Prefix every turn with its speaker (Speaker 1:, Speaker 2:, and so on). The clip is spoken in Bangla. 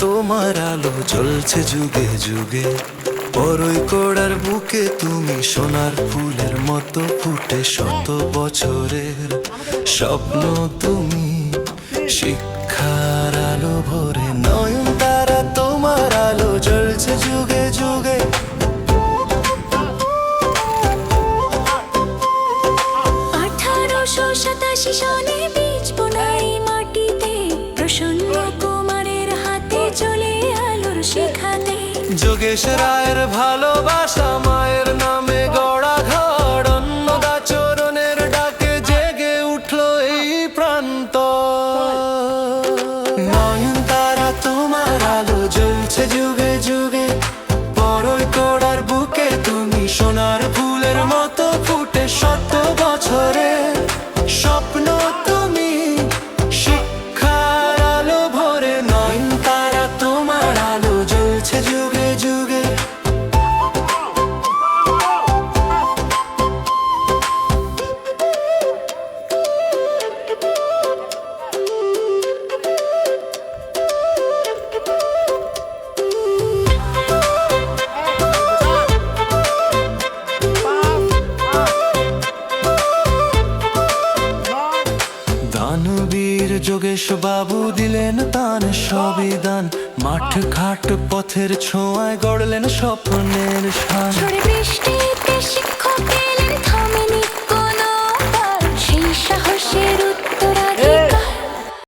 Speaker 1: তোমার আলো জ্বলছে যুগে যুগে। বড়ই কোড়ার বুকে তুমি সোনার ফুলের মতো ফুটে, শত বছরের স্বপ্ন তুমি শিক্ষার আলো ভরে। নয়নতারা তোমার আলো জ্বলছে যুগে যুগে।
Speaker 2: 1887 সনে বীজ বোনাই মাটিতে, প্রসন্ন কুমারের হাতে চলে আলোর শিখাতে।
Speaker 1: যোগেশ রায়ের ভালোবাসা মায়ের নামে গড়া ঘর, অন্নদা চরণের ডাকে জেগে উঠলো এই প্রান্ত। নয়নতারা তোমার আলো জ্বলছে যুগে যুগে। বড়ই কোড়ার বুকে তুমি সোনার ফুলের মতো ফুটে, শত বছরের স্বপ্ন তুমি শিক্ষার আলো ভরে। নয়নতারা তোমার আলো জ্বলছে যুগে যুগে। দানবীর যোগেশ বাবু দিলেন তান সবই দান, মাঠ ঘাট পথের ছোঁয়ায় গড়লেন স্বপ্নের শান।
Speaker 2: ঝড়ে বৃষ্টিতে শিক্ষকের